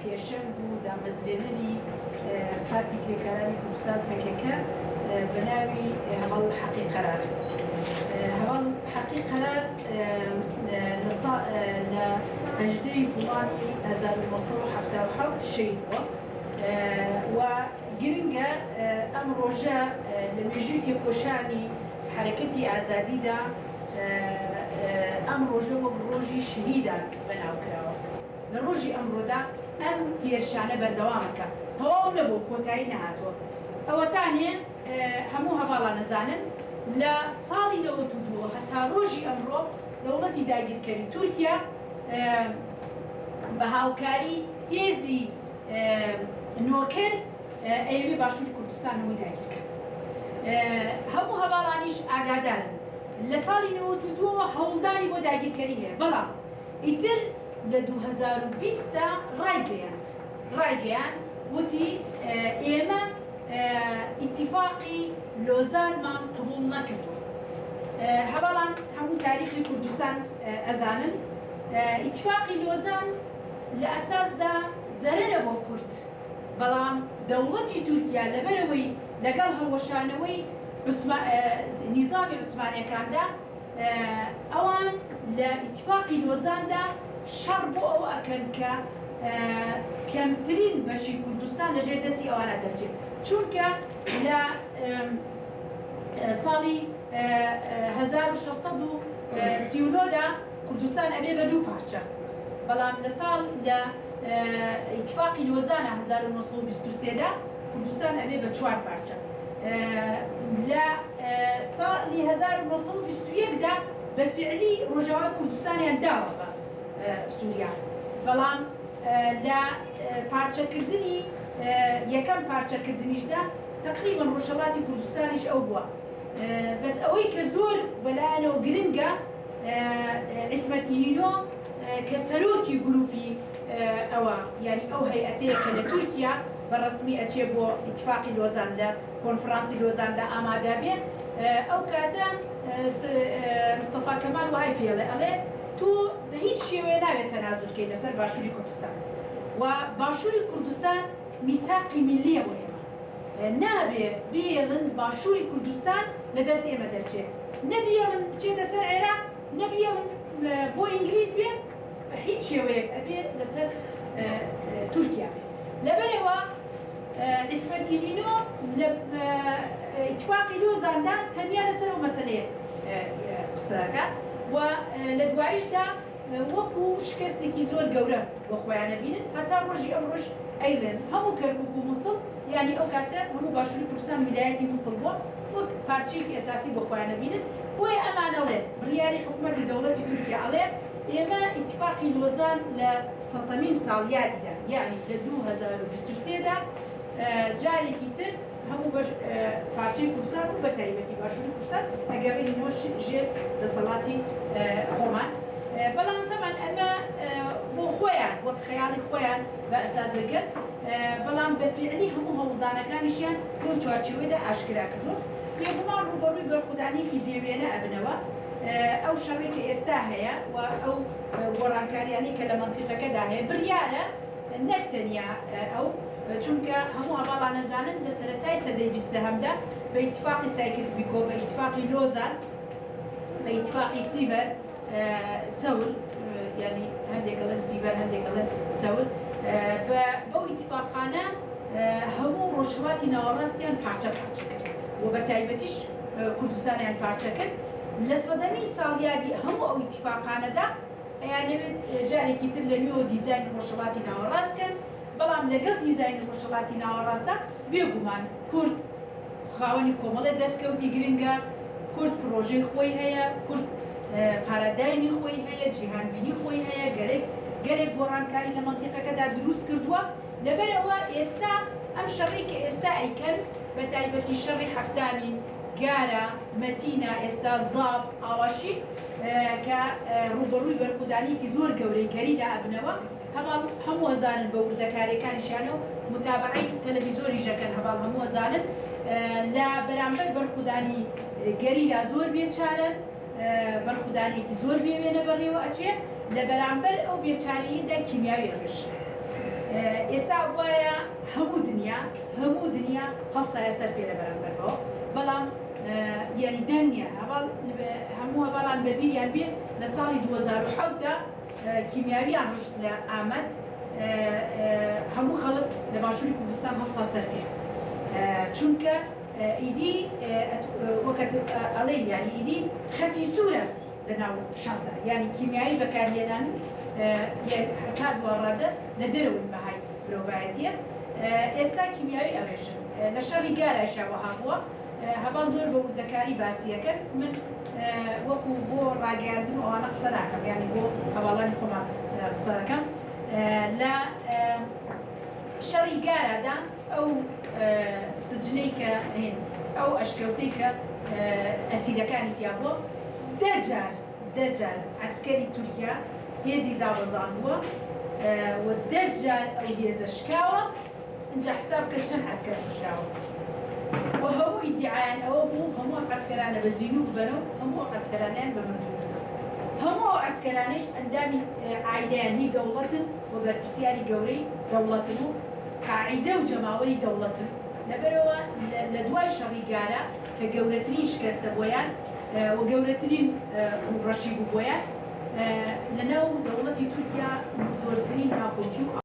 پێشەنگ و دامەزرێنەری پارتی کرێکارانی کوردستان پەکێکە بە ناوی هەواڵ حەقی قەرار. هەواڵ حەقی قەرار لە 18 گوڵانی 1970 شەید بووە و گرنگە ئەم ڕۆژە لە مێژووی تێکۆشانی حرەکەتی ئازادیدا ئەم ڕۆژە وەک ڕۆژی شەهیدان بەناوکراوە. لە ڕۆژی ئەمڕۆدا ئەم هێرشانە بەردەوامەکە تەواو نەبوو، کۆتایی نەهاتووە. ئەوەتانێ هەموو هەواڵان نەزانن لە ساڵی 92 هەتا ڕۆژی ئەمڕۆ دەوڵەتی داگیرکەری تورکیا بە هاوکاری هێزی نۆکل ئەیوێ باشووری کوردستان هەمووی داگیرکە. هەموو هەواڵانیش ئاگادارن لە ساڵی 92 هەوڵدانی بۆ داگیرکەری هەیە، بەڵام ئیتر لە 2020دا ڕایگەیان وتی ئێمە ئیتیفاقی لۆزانمان قبوڵ نەکردووە. هەواڵان هەموو تاریخی کوردستان ئەزانن ئیتیفاقی لۆزان لە ئەساسدا زەرەرە بۆ کورد، بەڵام دەوڵەتی تورکیا لەبەرەوەی لەگەڵ هەڵوەشانەوەی نیزامی عوسمانیەکاندا ئەوان لە ئیتیفاقی لۆزاندا شەڕ بۆ ئەوە ئەکەن کە کەمترین بەشی کوردستان لەژێر دەستی ئەوانە دەرچێت، چونکە لە ساڵی 1639دا کوردستان ئەبێ بە 2 پارچە، بەڵام لە ساڵ لە ئیتیفاقی لۆزانە 1923دا کوردستان ئەبێ بە 4 پارچە. لە ساڵی 1921دا بە فعلی ڕۆژاوای کوردستانیان داوە بە سووریا، بەڵام لە پارچەکردنی یەکەم پارچەکردنیشدا تقریبا ڕۆژهەڵاتی کوردستانیش ئەو بووە. بەس ئەوەی کە زۆر بەلایەنەوە گرنگە عیسمەت ئینینۆ کە سەرۆکی گروپی ئەوە یعنی ئەو هەیئەتەیە کە لە تورکیا بەڕەسمی ئەچێ بۆ ئیتیفاقی لۆزان لە کۆنفرانسی لۆزاندا ئامادە بێ، ئەو کاتە مستەفا کەمال وای پێڵێ ئەڵێ تۆ بە هیچ شێوەیە ناوێت تەنازڵکەی لەسەر باشووری کوردستان و باشووری کوردستان میساقی میلیە بۆ ئێمە، نابێ بێڵن باشووری کوردستان لە دەست ئێمە دەرچێت، نەبێڵن بچێتە سەر عێراق، نەبێڵن بۆ ئینگلیز بێ، بە هیچ شێوەیەک ئەبێ لەسەر تورکیا بێ. لەبەرەوە عیسمەت ئینینۆ لە ئیتیفاقی لۆزاندا تەنیا لەسەر ئەو مەسەلەیە قسەکە و لە دواییشدا وەکو شکستێکی زۆر گەورە بۆ خۆیانە بینن، هەتا ڕۆژی ئەمڕۆژ ئەیڵێن هەموو کەرکووک و مووسڵ یعنی ئەو کاتە هەموو باشووری کوردستان ویلایەتی مووسڵ بووە وەک پارچەیەکی ئەساسی بۆ خۆیانە بینن. بۆیە ئەمان ئەڵێ بڕیاری حکوومەتی دەوڵەتی تورکیا ئەڵێ ئێمە ئیتیفاقی لۆزان لە سەتەمین ساڵیادیدا یعنی لە 2023دا جارێکی تر هەموو پارچەی کوردستان و بە تایبەتی باشووری کوردستان ئەگەڕێنەوە ژێر دەسەڵاتی خۆمان، بەڵام تەمان ئەمە بۆ خۆیان وەک خەیاڵی خۆیان بە ئەساسەکرد، بەڵام بە فعلی هەموو هەوڵدانەکانیشیان لەو چوارچێوەیەدا ئاشکرا کردووە. بێگومان ڕوبەڕووی بەرخودانێکی بێوێنە ئەبنەوە ئەو شەڕی کە ئێستا هەیە و ئەو گۆڕانکاریانی کە لە مەنتیقەکەدا هەیە بڕیارە نەک تەنیا ئەو، چونکە هەموو هەواڵان نەزانن لە سەرەتای سەدەی 20دا بە ئیتیفاقی سایکس-پیکۆ، بە ئیتیفاقی لۆزان، بە ئیتیفاقی سیڤەر سەول یعنی هەندێک دەڵێن سیڤەر هەندێک دەڵێن سەول، بەو ئیتیفاقانە هەموو ڕۆژهەڵاتی ناوەڕاستیان پارچە کرد و بە تایبەتیش کوردستانیان پارچە کرد. لە سەدەمی ساڵیادی هەموو ئەو ئیتیفاقانەدا ئەیانەوێت جارێکی تر لە نوێ دیزاین ڕۆژهەڵاتی ناوەڕاستکەن، بەڵام لەگەڵ دیزاین ڕۆژهەڵاتی ناوەڕاستدا بێگومان کورد خاوەنی کۆمەڵێ دەستکەوتی گرنگە، کورد پرۆژەی خۆی هەیە، کورد پارادایمی خۆی هەیە، جیهانبینی خۆی هەیە، گەرێک گۆڕانکاری لە مەنتیقەکەدا دروست کردووە. لەبەرەوە ئێستا ئەم شەڕی کە ئێستا ئەیکەن بە تایبەتی شەڕی هەفتانی گارە مەتینە ئێستا زاب ئاواشی کە ڕوبەڕووی بەرخودانیەکی زۆر گەورەی گەریدا ئەبنەوە، هەموو ئەزانن بە وردەکاریەکانیشیانە و متابعەی تەلەڤیزۆری ژەکەن هەواڵ هەموو ئەزانن لە بەرامبەر بەرخودانی گەریدا زۆر بێچارەن، بەرخودانێکی زۆر بێوێنە بەڕێوە ئەچێ، لە بەرامبەر ئەو بێچارەیەدا کیمیاوی ڕێژ ئێستا وایە هەموو دنیا هەڵسایە سەر پێ لە بەرامبەرەوە بەڵام یعنی دەنگە هەموو هەواڵان بەبیریان بێ لە ساڵی 2007دا کیمیاویان ڕشت لە ئامەد هەموو خەڵک لە باشووری کوردستان هەڵسا سەر پێ چونکە ئیدی وەکەت ئەڵێ یعنی ئیدی خەتی سوورە لەناو شاردا یعنی کیمیایی بەکارهێنان هەتا دووەڕادە لە دەرەوەی بەهای مرۆڤایەتیە ئێستا کیمیاوی ئەڕێژن لە شەڕی گارایشا وەها بووە هەبا زۆر بە وردەکاری باسیەکەن من وەکو بۆ ڕاگەاندن ئەوانە قسە ناکەم یعنی بۆ هەواڵانی خۆمان قسە دەکەم لە شەڕی گارادا ئەو سجنەی کە هێن ئەو ئەشکەوتەی کە ئەسیرەکانی تیا بووە دەجار ئەسکەری تورکیا هێزی دابەزاندووە و دەجار ئەو هێزە شکاوە اینجا حساب کە چەند ئەسکەر کوژراوە و هەموو ئیدعایان ئەوە بوو هەموو ئەسکەرانە بە زیینوو ببەنەوە هەموو ئەسکەرانیان بە مردوو هەموو ئەسکەرانیش ئەندامی عایدەیان هی دەوڵەتن و بەرپرسیاری گەورەی دەوڵەتن و قاعیدە و جەماوەری دەوڵەتن لەبەرەوە لە دوای شەڕی گارە کە گەورەترین شکستە بۆیان و گەورەترین ڕەشی بوو بۆیان لەناو دەوڵەتی تورکیا زۆرترین ناکۆکی و